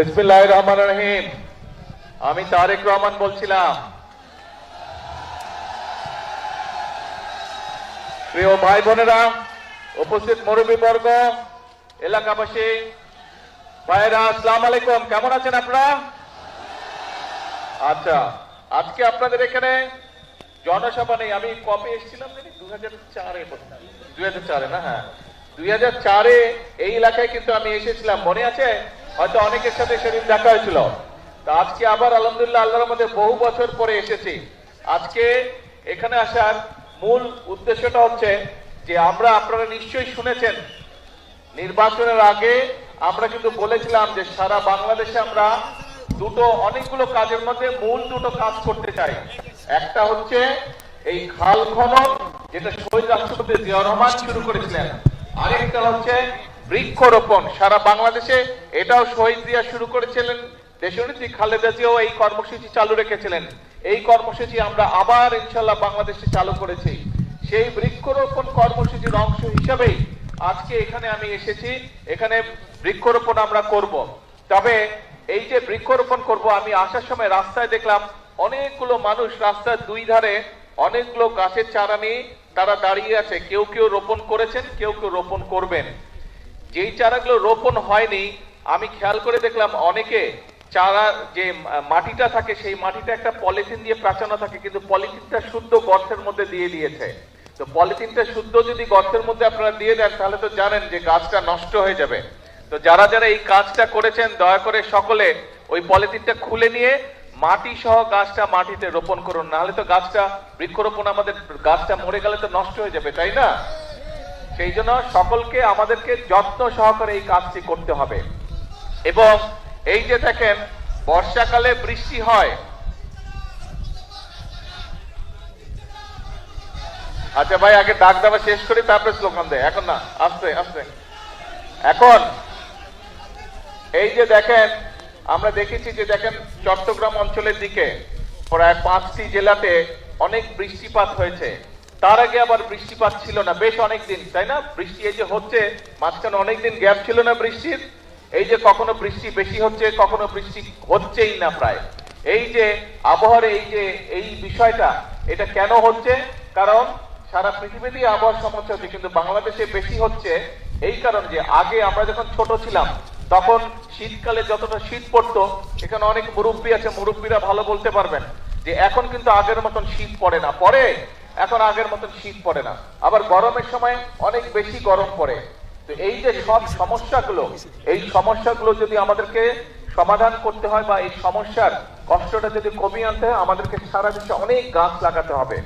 বিসমিল্লাহির রহমানির রহিম। আমি তারেক রহমান বলছিলাম। প্রিয় ভাই বোনেরা, উপস্থিত মুরব্বীবর্গ, এলাকাবাসী ভাইরা, আসসালামু আলাইকুম। কেমন আছেন আপনারা? আচ্ছা, আজকে আপনাদের এখানে জনসভা নেই। আমি কবে এসেছিলাম জানি 2004-এ, 2004-এ না? হ্যাঁ, 2004-এ এই এলাকায় কিন্তু আমি এসেছিলাম, মনে আছে? হয়তো অনেকের সাথে সেদিন দেখা হয়েছিল। তা আজকে আবার আলহামদুলিল্লাহ আল্লাহর মধ্যে বহু বছর পরে এসেছি। আজকে এখানে আসার মূল উদ্দেশ্যটা হচ্ছে যে আপনারা নিশ্চয়ই শুনেছেন, নির্বাচনের আগে আমরা কিন্তু বলেছিলাম যে সারা বাংলাদেশে আমরা অনেকগুলো কাজের মধ্যে মূল দুটো কাজ করতে চাই। একটা হচ্ছে এই খাল খনন, যেটা শহীদ রাষ্ট্রপতি জিয়াউর রহমান শুরু করেছিলেন। আরেকটা হচ্ছে বৃক্ষরোপণ সারা বাংলাদেশে, এটাও শহীদ জিয়া শুরু করেছিলেন। দেশনেত্রী খালেদা জিয়াও এই কর্মসূচি চালু রেখেছিলেন। এই কর্মসূচি আমরা আবার ইনশাল্লাহ বাংলাদেশে চালু করেছি। সেই বৃক্ষরোপণ কর্মসূচির অংশ হিসাবেই আজকে এখানে আমি এসেছি। এখানে বৃক্ষরোপণ আমরা করব। তবে এই যে বৃক্ষরোপণ করব, আমি আসার সময় রাস্তায় দেখলাম অনেকগুলো মানুষ রাস্তার দুই ধারে অনেকগুলো গাছের চারা নিয়ে তারা দাঁড়িয়ে আছে। কেউ কেউ রোপণ করেছেন, কেউ কেউ রোপণ করবেন। যেই চারাগুলো রোপণ হয়নি, আমি খেয়াল করে দেখলাম অনেকে চারা যে মাটিটা থাকে সেই মাটিটা একটা পলিথিন দিয়ে প্রাচানো থাকে, কিন্তু পলিথিনটা শুদ্ধ গর্তের মধ্যে দিয়ে দিয়েছে। তো পলিথিনটা শুদ্ধ যদি গর্তের মধ্যে আপনারা দিয়ে দেন তাহলে তো জানেন যে গাছটা নষ্ট হয়ে যাবে। তো যারা যারা এই কাজটা করেছেন দয়া করে সকলে ওই পলিথিনটা খুলে নিয়ে মাটি সহ গাছটা মাটিতে রোপণ করুন, নাহলে তো গাছটা বৃক্ষরোপণ আমাদের গাছটা মরে গেলে তো নষ্ট হয়ে যাবে, তাই না? সেই জন্য সকলকে আমাদেরকে যত্ন সহকারে এই কাজটি করতে হবে। এবং এই যে দেখেন বর্ষাকালে বৃষ্টি হয়। আচ্ছা ভাই, আগে ডাক দেওয়া শেষ করি তারপরে স্লোগান দেয়। এখন না, আস্তে আস্তে। এখন এই যে দেখেন, আমরা দেখেছি যে দেখেন চট্টগ্রাম অঞ্চলের দিকে প্রায় 5টি জেলাতে অনেক বৃষ্টিপাত হয়েছে। তার আগে আবার বৃষ্টিপাত ছিল না বেশ অনেকদিন, তাই না? বৃষ্টি এই যে হচ্ছে, মাঝখানে অনেকদিন গ্যাপ ছিল না বৃষ্টির। এই যে কখনো বৃষ্টি বেশি হচ্ছে, কখনো বৃষ্টি হচ্ছেই না প্রায়। এই যে আবহাওয়ার এই বিষয়টা, এটা কেন হচ্ছে? কারণ সারা পৃথিবীতেই আবহাওয়ার সমস্যা হচ্ছে, কিন্তু বাংলাদেশে বেশি হচ্ছে এই কারণ যে আগে আমরা যখন ছোট ছিলাম তখন শীতকালে যতটা শীত পড়তো, এখানে অনেক মুরব্বী আছে, মুরব্বীরা ভালো বলতে পারবেন যে এখন কিন্তু আগের মতন শীত পড়ে না। এখন আগের মতন শীত পড়ে না। আবার গরমের সময় অনেক বেশি গরম পড়ে। তো এই যে সব সমস্যাগুলো, এই সমস্যাগুলো যদি আমাদেরকে সমাধান করতে হয় বা এই সমস্যার কষ্টটা যদি কমিয়ে আনতে হয়, আমাদেরকে সারা দেশে অনেক গাছ লাগাতে হবে।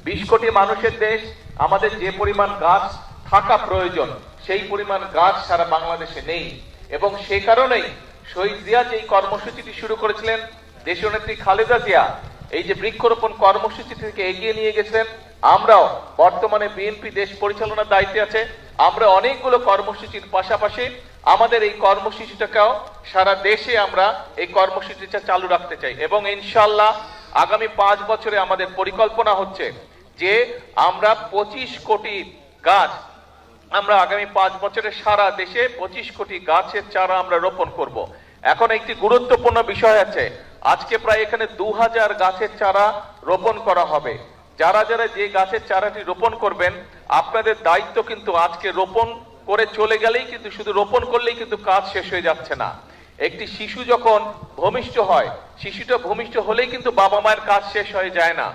20 কোটি মানুষের দেশ, আমাদের যে পরিমাণ গাছ থাকা প্রয়োজন সেই পরিমাণ গাছ সারা বাংলাদেশে নেই। এবং সে কারণেই শহীদ জিয়া যে কর্মসূচিটি শুরু করেছিলেন, দেশনেত্রী খালেদা জিয়া এই যে বৃক্ষরোপণ কর্মসূচি থেকে এগিয়ে নিয়ে গেছেন। আমরাও বর্তমানে বিএনপি দেশ পরিচালনার দায়িত্বে আছে, আমরা অনেকগুলো কর্মসূচির পাশাপাশি আমাদের এই কর্মসূচিটাকেও সারা দেশে আমরা এই কর্মসূচিটা চালু রাখতে চাই। এবং ইনশাআল্লাহ আগামী 5 বছরে আমাদের পরিকল্পনা হচ্ছে যে আমরা 25 কোটি গাছ, আমরা আগামী 5 বছরে সারা দেশে 25 কোটি গাছের চারা আমরা রোপণ করব। এখন একটি গুরুত্বপূর্ণ বিষয় আছে, আজকে প্রায় এখানে 2000 গাছের চারা রোপণ করা হবে। যারা যারা যে গাছের চারাটি রোপণ করবেন, আপনাদের দায়িত্ব কিন্তু আজকে রোপণ করে চলে গেলেই কিন্তু, শুধু রোপণ করলেই কিন্তু কাজ শেষ হয়ে যাচ্ছে না। একটি শিশু যখন ভূমিষ্ঠ হয়, শিশুটা ভূমিষ্ঠ হলেই কিন্তু বাবা মায়ের কাজ শেষ হয়ে যায় না,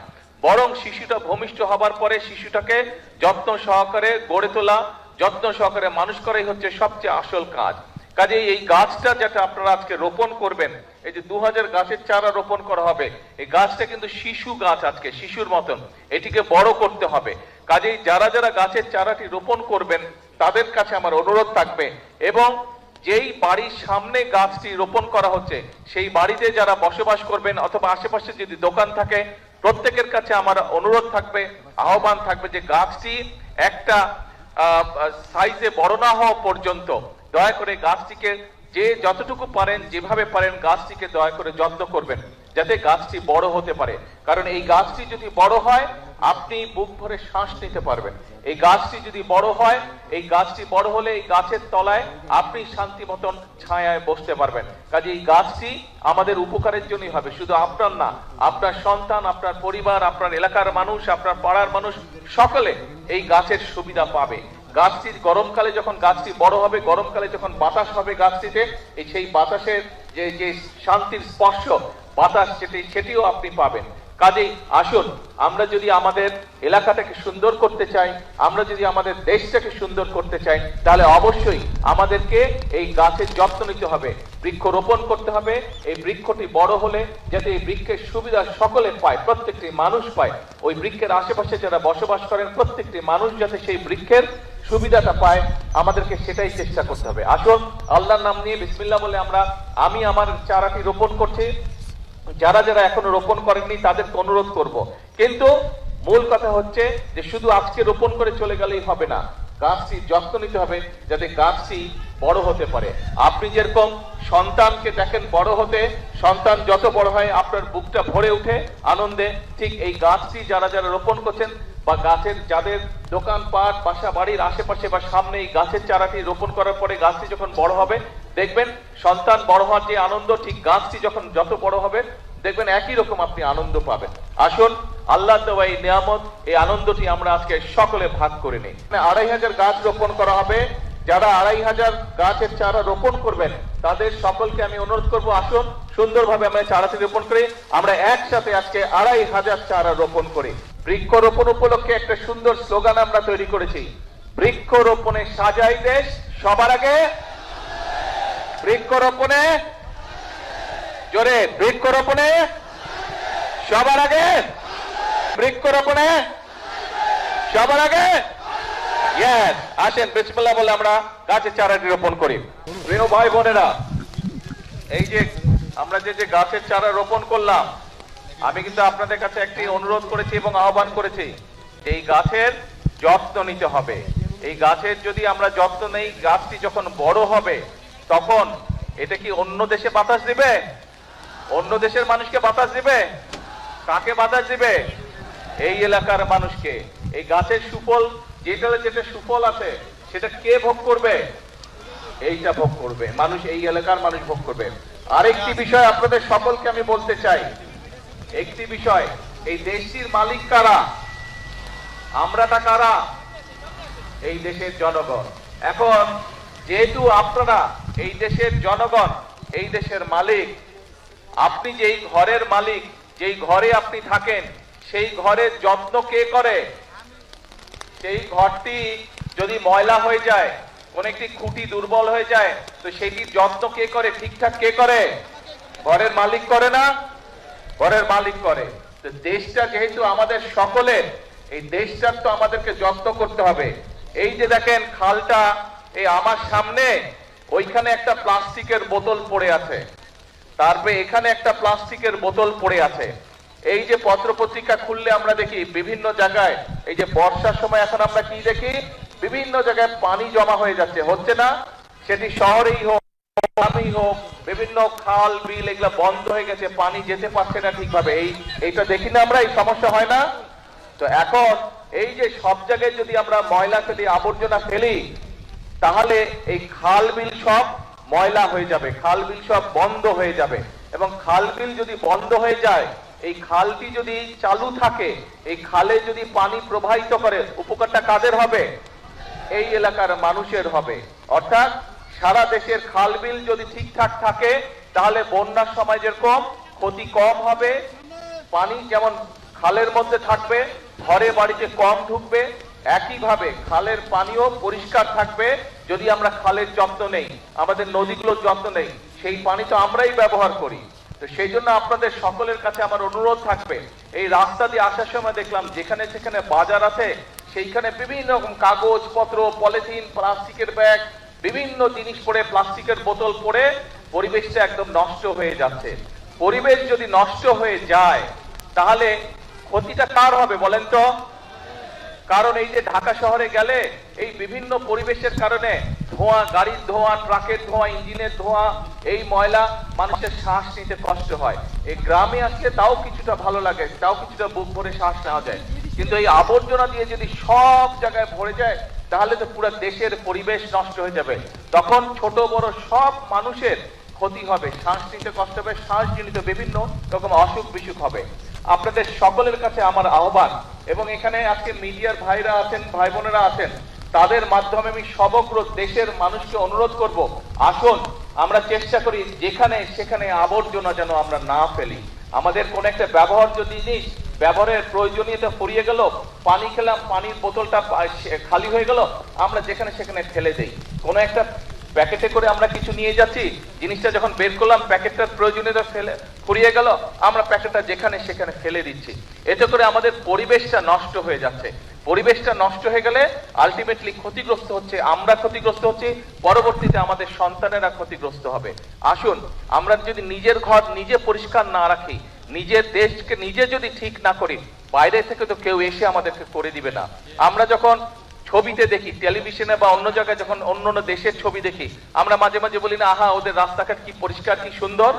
বরং শিশুটা ভূমিষ্ঠ হবার পরে শিশুটাকে যত্ন সহকারে গড়ে তোলা, যত্ন সহকারে মানুষ করাই হচ্ছে সবচেয়ে আসল কাজ। কাজেই এই গাছটা যেটা আপনারা আজকে রোপণ করবেন, এই যে 2000 গাছের চারা রোপণ করা হবে, এই গাছটা কিন্তু শিশু গাছ, আজকে শিশুর মতন এটিকে বড় করতে হবে। কাজেই যারা যারা গাছের চারাটি রোপণ করবেন তাদের কাছে আমার অনুরোধ থাকবে, এবং যেই বাড়ির সামনে গাছটি রোপণ করা হচ্ছে সেই বাড়িতে যারা বসবাস করবেন অথবা আশেপাশে যদি দোকান থাকে, প্রত্যেকের কাছে আমার অনুরোধ থাকবে, আহ্বান থাকবে যে গাছটি একটা সাইজে বড় না হওয়া পর্যন্ত দয়া করে গাছটিকে যে যতটুকু পারেন, যেভাবে পারেন গাছটিকে দয়া করে যত্ন করবেন, যাতে গাছটি বড় হতে পারে। কারণ এই গাছটি যদি বড় হয় আপনি বুক ভরে শ্বাস নিতে পারবেন। এই গাছটি যদি বড় হয়, এই গাছটি বড় হলে এই গাছের তলায় আপনি শান্তি মতন ছায়ায় বসতে পারবেন। কাজে এই গাছটি আমাদের উপকারের জন্যই হবে, শুধু আপনার না, আপনার সন্তান, আপনার পরিবার, আপনার এলাকার মানুষ, আপনার পাড়ার মানুষ সকলে এই গাছের সুবিধা পাবে। গাছটি গরমকালে যখন গাছটি বড় হবে, গরমকালে যখন বাতাস হবে গাছটিতে, সেই বাতাসের যে শান্তির স্পর্শ বাতাস সেটিও আপনি পাবেন। কাজেই আসুন, আমরা যদি আমাদের এলাকাটাকে সুন্দর করতে চাই, আমরা যদি আমাদের দেশটাকে সুন্দর করতে চাই, তাহলে অবশ্যই আমাদেরকে এই গাছের যত্ন নিতে হবে, বৃক্ষ রোপণ করতে হবে। এই বৃক্ষটি বড় হলে যাতে এই বৃক্ষের সুবিধা সকলে পায়, প্রত্যেকটি মানুষ পায়, ওই বৃক্ষের আশেপাশে যারা বসবাস করেন প্রত্যেকটি মানুষ যাতে সেই বৃক্ষের সুবিধাটা পায়, আমাদেরকে সেটাই চেষ্টা করতে হবে। আসুন, আল্লাহর নাম নিয়ে বিসমিল্লাহ বলে আমি আমার চারাটি রোপণ করছি। যারা যারা এখনো রোপণ করেননি তাদেরকে অনুরোধ করব, কিন্তু মূল কথা হচ্ছে যে শুধু আজকে রোপণ করে চলে গেলেই হবে না, গাছটির যত্ন নিতে হবে যাতে গাছটি বড় হতে পারে। আপনি যেরকম সন্তানকে দেখেন বড় হতে, সন্তান যত বড় হয় আপনার বুকটা ভরে উঠে আনন্দে, ঠিক এই গাছটি যারা যারা রোপণ করছেন বা গাছের যাদের দোকানপাট, বাসা বাড়ির আশেপাশে বা সামনে এই গাছের চারাটি রোপণ করার পরে গাছটি যখন বড় হবে, দেখবেন সন্তান বড় হওয়ার যে আনন্দ, ঠিক গাছটি যখন যত বড় হবে দেখবেন একই রকম আপনি আনন্দ পাবেন। আসুন, আল্লাহ দেওয়া এই নিয়ামত, এই আনন্দটি আমরা আজকে সকলে ভাগ করে নিই। 2500 গাছ রোপণ করা হবে। যারা 2500 গাছের চারা রোপণ করবেন তাদের সকলকে আমি অনুরোধ করব, আসুন সুন্দরভাবে আমরা চারাটি রোপণ করি। আমরা একসাথে আজকে 2500 চারা রোপণ করি। বৃক্ষরোপণ উপলক্ষে একটা সুন্দর স্লোগান আমরা তৈরি করেছি, বৃক্ষরোপণে সাজাই দেশ সবার আগে, বৃক্ষরোপণে জোরে, বৃক্ষরোপণে সবার আগে, বৃক্ষরোপণে সবার আগে। আসেন বিসমিল্লাহ বলে আমরা গাছের চারাটি রোপণ করি। প্রিয় ভাই বোনেরা, এই যে আমরা যে গাছের চারা রোপণ করলাম, আমি কিন্তু আপনাদের কাছে একটি অনুরোধ করেছি এবং আহ্বান করেছি, এই গাছের যত্ন নিতে হবে। এই গাছের যদি আমরা যত্ন নেই, গাছটি যখন বড় হবে তখন এটা কি অন্য দেশে বাতাস দিবে? অন্য দেশের মানুষকে বাতাস দিবে? কাকে বাতাস দিবে? এই এলাকার মানুষকে। এই গাছের সুফল, যেটা সুফল আছে সেটা কে ভোগ করবে? এইটা ভোগ করবে মানুষ, এই এলাকার মানুষ ভোগ করবে। আরেকটি বিষয় আপনাদের সকলকে আমি বলতে চাই, একটি বিষয়, এই দেশটির মালিক কারা? আমরাটা কারা? এই দেশের জনগণ। এখন যেহেতু আপনারা এই দেশের জনগণ, এই দেশের মালিক, আপনি যেই ঘরের মালিক, যেই ঘরে আপনি থাকেন, সেই ঘরের যত্ন কে করে? সেই ঘরটি যদি ময়লা হয়ে যায়, কোন একটি খুঁটি দুর্বল হয়ে যায়, তো সেইটির যত্ন কে করে? ঠিকঠাক কে করে? ঘরের মালিক করে না? ঘরের মালিক করে। তো দেশটা যেহেতু আমাদের সকলের, এই দেশটার তো আমাদেরকে যত্ন করতে হবে। এই যে দেখেন খালটা, এই আমার সামনে ওইখানে একটা প্লাস্টিকের বোতল পড়ে আছে, তারপরে এখানে একটা প্লাস্টিকের বোতল পড়ে আছে। এই যে পত্রপত্রিকা খুললে আমরা দেখি বিভিন্ন জায়গায়, এই যে বর্ষার সময় এখন আমরা কি দেখি, বিভিন্ন জায়গায় পানি জমা হয়ে যাচ্ছে, হচ্ছে না? সেটি শহরেই হোক, গ্রামেই হোক, বিভিন্ন খাল বিল এগুলা বন্ধ হয়ে গেছে, পানি যেতে পারছে না ঠিকভাবে। এইটা দেখি না আমরা? এই সমস্যা হয় না? তো এখন এই যে সব জায়গায় যদি আমরা ময়লা ফেলি, আবর্জনা ফেলি, তাহলে এই খাল বিল সব ময়লা হয়ে যাবে, খাল বিল সব বন্ধ হয়ে যাবে। এবং খাল বিল যদি বন্ধ হয়ে যায়, এই খালটি যদি চালু থাকে, এই খালে যদি পানি প্রবাহিত করে, উপকারটা কাদের হবে? এই এলাকার মানুষের হবে। অর্থাৎ সারা দেশের খাল বিল যদি ঠিকঠাক থাকে, তাহলে বন্যার সময় যেরকম ক্ষতি কম হবে, পানি যেমন খালের মধ্যে থাকবে, ঘরে বাড়িতে কম ঢুকবে, একইভাবে খালের পানিও পরিষ্কার থাকবে যদি আমরা খালের যত্ন নেই, আমাদের নদীগুলোর যত্ন নেই। সেই পানি তো আমরাই ব্যবহার করি। তো সেই জন্য আপনাদের সকলের কাছে আমার অনুরোধ থাকবে, এই রাস্তা দিয়ে আসার সময় দেখলাম যেখানে সেখানে বাজার আছে, সেইখানে বিভিন্ন রকম কাগজ পত্র, পলিথিন, প্লাস্টিকের ব্যাগ, বিভিন্ন জিনিস পড়ে, প্লাস্টিকের বোতল পড়ে পরিবেশটা একদম নষ্ট হয়ে যাচ্ছে। পরিবেশ যদি নষ্ট হয়ে যায় তাহলে ক্ষতিটা কার হবে বলেন তো? কারণ এই যে ঢাকা শহরে গেলে এই বিভিন্ন পরিবেশের কারণে ধোঁয়া, গাড়ির ধোঁয়া, ট্রাকের ধোঁয়া, ইঞ্জিনের ধোঁয়া, এই ময়লা মানুষের শ্বাস নিতে কষ্ট হয়। এই গ্রামে আসলে তাও কিছুটা ভালো লাগে, তাও কিছুটা বুক ভরে শ্বাস নেওয়া যায়, কিন্তু এই আবর্জনা দিয়ে যদি সব জায়গায় ভরে যায় তাহলে তো পুরো দেশের পরিবেশ নষ্ট হয়ে যাবে। তখন ছোট বড় সব মানুষের ক্ষতি হবে, শ্বাস নিতে কষ্ট হবে, শ্বাসজনিত বিভিন্ন রকম অসুখ বিসুখ হবে। আপনাদের সকলের কাছে আমার আহ্বান, এবং এখানে আজকে মিডিয়ার ভাইরা আছেন, ভাই বোনেরা আছেন, তাদের মাধ্যমে আমি সমগ্র দেশের মানুষকে অনুরোধ করব, আসুন আমরা চেষ্টা করি যেখানে সেখানে আবর্জনা যেন আমরা না ফেলি। আমাদের কোন একটা ব্যবহার্য জিনিস ব্যবহারের প্রয়োজনীয়তা ফুরিয়ে গেল, পানি খেলাম, পানির বোতলটা খালি হয়ে গেল, আমরা যেখানে সেখানে ফেলে দেই। কোন একটা প্যাকেটে করে আমরা কিছু নিয়ে যাচ্ছি, জিনিসটা যখন বের করলাম প্যাকেটটার প্রয়োজনীয়তা ফুরিয়ে গেল, আমরা প্যাকেটটা যেখানে সেখানে ফেলে দিচ্ছি। এতে করে আমাদের পরিবেশটা নষ্ট হয়ে যাচ্ছে। পরিবেশটা নষ্ট হয়ে গেলে আলটিমেটলি ক্ষতিগ্রস্ত হচ্ছে আমরা, ক্ষতিগ্রস্ত হচ্ছে, পরবর্তীতে আমাদের সন্তানেরা ক্ষতিগ্রস্ত হবে। আসুন আমরা যদি নিজের ঘর নিজে পরিষ্কার না রাখি, নিজের দেশকে নিজে যদি ঠিক না করি, বাইরে থেকে তো কেউ এসে আমাদেরকে করে দিবে না। আমরা যখন ছবিতে দেখি, টেলিভিশনে বা অন্য জায়গায় যখন অন্য অন্য দেশের ছবি দেখি, আমরা মাঝে মাঝে বলি না, আহা ওদের রাস্তাঘাট কি পরিষ্কার, কি সুন্দর,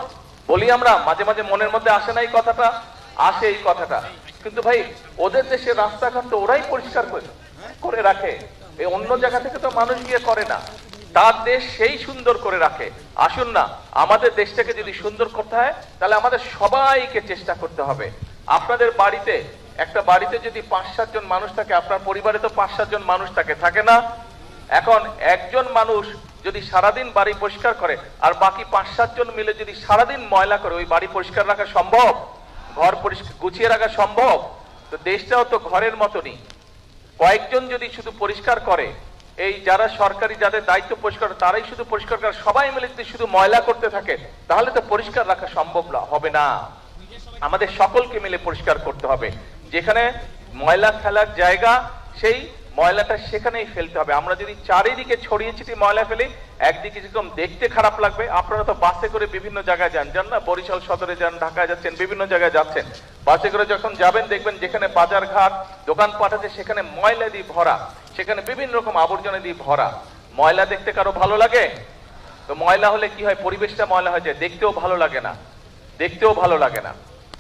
বলি আমরা মাঝে মাঝে, মনের মধ্যে আসে না এই কথাটা? আসে এই কথাটা। কিন্তু ভাই ওদের দেশের রাস্তাঘাট তো ওরাই পরিষ্কার করে রাখে, এই অন্য জায়গা থেকে তো মানুষ গিয়ে করে না, তার দেশ সেই সুন্দর করে রাখে। আসুন না আমাদের দেশটাকে যদি সুন্দর করতে হয় তাহলে আমাদের সবাইকে চেষ্টা করতে হবে। আপনাদের বাড়িতে, একটা বাড়িতে যদি 5-7 জন মানুষ থাকে, আপনার পরিবারে তো 5-7 জন মানুষ থাকে না? এখন একজন মানুষ যদি সারাদিন বাড়ি পরিষ্কার করে আর বাকি 5-7 জন মিলে যদি সারাদিন ময়লা করে, ওই বাড়ি পরিষ্কার রাখা সম্ভব? ঘর পরিষ্কার গুছিয়ে রাখা সম্ভব? তো দেশটাও তো ঘরের মতনই। কয়েকজন যদি শুধু পরিষ্কার করে, এই যারা সরকারি যাদের দায়িত্ব পরিষ্কার, তারাই শুধু পরিষ্কার করে, সবাই মিলে যদি শুধু ময়লা করতে থাকে তাহলে তো পরিষ্কার রাখা সম্ভব হবে না। আমাদের সকলকে মিলে পরিষ্কার করতে হবে। যেখানে ময়লা ফেলার জায়গা, সেই ময়লাটা সেখানেই ফেলতে হবে। আমরা যদি চারিদিকে ছড়িয়ে ছিটিয়ে ময়লা ফেলি, একদিকে যেরকম দেখতে খারাপ লাগবে, আপনারা তো বাসে করে বিভিন্ন জায়গায় যান না, বরিশাল সদরে যান, ঢাকায় যাচ্ছেন, বিভিন্ন জায়গায় যাচ্ছেন, বাসে করে যখন যাবেন দেখবেন যেখানে বাজার ঘাট দোকানপাট আছে সেখানে ময়লা দিয়ে ভরা, সেখানে বিভিন্ন রকম আবর্জনা দিয়ে ভরা। ময়লা দেখতে কারো ভালো লাগে? তো ময়লা হলে কি হয়, পরিবেশটা ময়লা হয়ে যায়, দেখতেও ভালো লাগে না, দেখতেও ভালো লাগে না।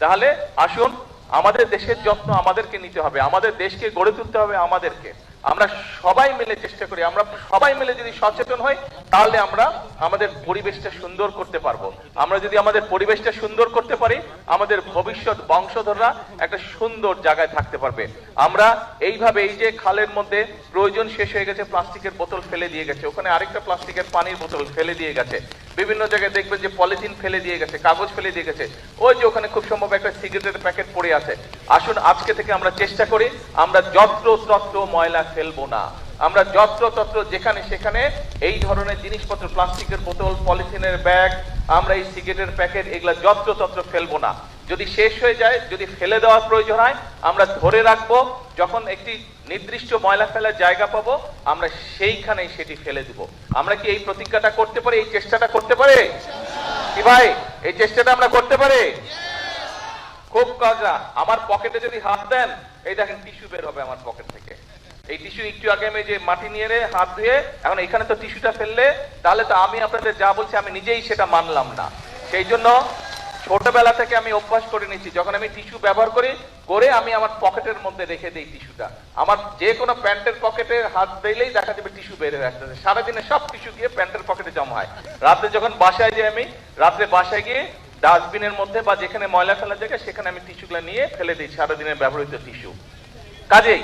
তাহলে আসুন আমাদের দেশের যত্ন আমাদেরকে নিতে হবে, আমাদের দেশকে গড়ে তুলতে হবে আমাদেরকে। আমরা সবাই মিলে চেষ্টা করি, আমরা সবাই মিলে যদি সচেতন হই তাহলে আমরা আমাদের পরিবেশটা সুন্দর করতে পারবো। আমরা যদি আমাদের পরিবেশটা সুন্দর করতে পারি, আমাদের ভবিষ্যৎ বংশধররা একটা সুন্দর জায়গায় থাকতে পারবে। আমরা এইভাবে, এই যে খালের মধ্যে প্রয়োজন শেষ হয়ে গেছে, প্লাস্টিকের বোতল ফেলে দিয়ে গেছে, ওখানে আরেকটা প্লাস্টিকের পানির বোতল ফেলে দিয়ে গেছে, বিভিন্ন জায়গায় দেখবেন যে পলিথিন ফেলে দিয়ে গেছে, কাগজ ফেলে দিয়ে গেছে, ওই যে ওখানে খুব সম্ভব একটা সিগারেটের প্যাকেট পড়ে আছে। আসুন আজকে থেকে আমরা চেষ্টা করি আমরা যত্র তত্র ময়লা ফেলবো না, আমরা যত্র তত্র যেখানে সেখানে এই ধরনের জিনিসপত্র, প্লাস্টিকের বোতল, পলিথিনের ব্যাগ, আমরা এই সিগারেটের প্যাকেট, এগুলা যত্র তত্র ফেলবো না। যদি শেষ হয়ে যায়, যদি ফেলে দেওয়ার প্রয়োজন হয়, আমরা ধরে রাখবো, যখন একটি নির্দিষ্ট ময়লা ফেলার জায়গা পাবো আমরা সেইখানেই সেটি ফেলে দিব। আমরা কি এই প্রতিজ্ঞাটা করতে পারি, এই চেষ্টাটা করতে পারি কি ভাই? এই চেষ্টাটা আমরা করতে পারি? খুব কাজা। আমার পকেটে যদি হাত দেন, এই দেখেন টিস্যু বের হবে আমার পকেট থেকে। এই টিস্যু একটু আগে আমি যে মাটি নিয়ে হাত ধুয়ে, এখন এখানে তো টিস্যুটা ফেললে তাহলে তো আমি আপনাদের যা বলছি আমি নিজেই সেটা মানলাম না। সেই জন্য ছোটবেলা থেকে আমি অভ্যাস করে নিচ্ছি, যখন আমি টিস্যু ব্যবহার করি করে আমি আমার পকেটের মধ্যে রেখে দিই টিস্যুটা। আমার যে কোনো প্যান্টের পকেটে হাত দিলেই দেখা যাবে টিস্যু বের হয়ে আসতেছে, সারাদিনে সব টিস্যু গিয়ে প্যান্টের পকেটে জমা হয়। রাতে যখন বাসায় যাই, আমি রাত্রে বাসায় গিয়ে ডাস্টবিনের মধ্যে বা যেখানে ময়লা ফেলার জায়গা সেখানে আমি টিস্যুগুলো নিয়ে ফেলে দিই, সারাদিনের ব্যবহৃত টিস্যু। কাজেই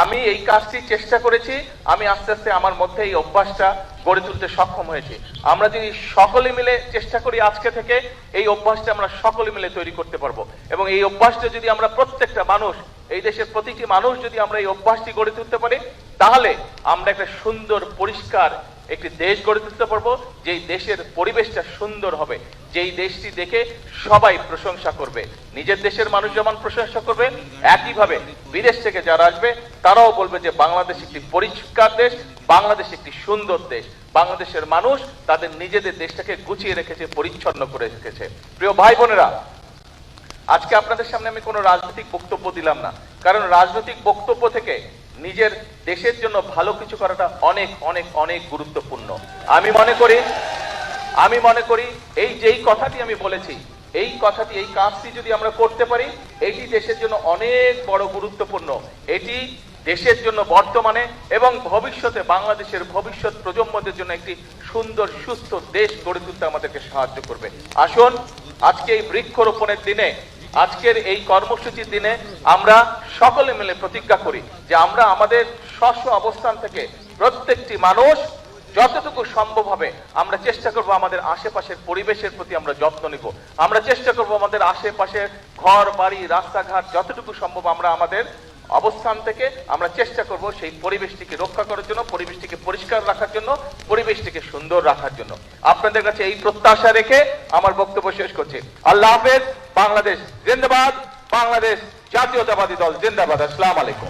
আমি এই কাজটি চেষ্টা করেছি, আমি আস্তে আস্তে আমার মধ্যে এই অভ্যাসটা গড়ে তুলতে সক্ষম হয়েছি। আমরা যদি সকলে মিলে চেষ্টা করি আজকে থেকে, এই অভ্যাসটা আমরা সকলে মিলে তৈরি করতে পারবো। এবং এই অভ্যাসটা যদি আমরা প্রত্যেকটা মানুষ, এই দেশের প্রতিটি মানুষ যদি আমরা এই অভ্যাসটি গড়ে তুলতে পারি, তাহলে আমরা একটা সুন্দর পরিষ্কার একটি দেশ গড়ে তুলতে পারবো, যেই দেশের পরিবেশটা সুন্দর হবে, যেই দেশটি দেখে সবাই প্রশংসা করবে। নিজের দেশের মানুষ যেমন প্রশংসা করবে, একইভাবে বিদেশ থেকে যারা আসবে তারাও বলবে যে বাংলাদেশ একটি পরিষ্কার দেশ, বাংলাদেশ একটি সুন্দর দেশ, বাংলাদেশের মানুষ তাদের নিজেদের দেশটাকে গুছিয়ে রেখেছে, পরিচ্ছন্ন করে রেখেছে। প্রিয় ভাই বোনেরা, আজকে আপনাদের সামনে আমি কোনো রাজনৈতিক বক্তব্য দিলাম না, কারণ রাজনৈতিক বক্তব্য থেকে নিজের দেশের জন্য ভালো কিছু করাটা অনেক অনেক অনেক গুরুত্বপূর্ণ। আমি মনে করি এই যেই কথাটি আমি বলেছি, এই কথাটি, এই কাজটি যদি আমরা করতে পারি, এটি দেশের জন্য অনেক বড় গুরুত্বপূর্ণ। এটি দেশের জন্য বর্তমানে এবং ভবিষ্যতে বাংলাদেশের ভবিষ্যৎ প্রজন্মদের জন্য একটি সুন্দর সুস্থ দেশ গড়ে তুলতে আমাদেরকে সাহায্য করবে। আসুন আজকে এই বৃক্ষরোপণের দিনে, আজকের এই কর্মসূচির দিনে আমরা সকলে মিলে প্রতিজ্ঞা করি যে আমরা আমাদের স্ব অবস্থান থেকে প্রত্যেকটি মানুষ যতটুকু সম্ভব হবে আমরা চেষ্টা করব আমাদের আশেপাশের পরিবেশের প্রতি আমরা যত্ন নিব। আমরা চেষ্টা করব আমাদের আশেপাশের ঘর বাড়ি রাস্তাঘাট যতটুকু সম্ভব আমরা আমাদের অবস্থান থেকে আমরা চেষ্টা করব সেই পরিবেশটিকে রক্ষা করার জন্য, পরিবেশটিকে পরিষ্কার রাখার জন্য, পরিবেশটিকে সুন্দর রাখার জন্য। আপনাদের কাছে এই প্রত্যাশা রেখে আমার বক্তব্য শেষ করছি। আল্লাহ হাফেজ। বাংলাদেশ জিন্দাবাদ। বাংলাদেশ জাতীয়তাবাদী দল জিন্দাবাদ। আসসালামু আলাইকুম।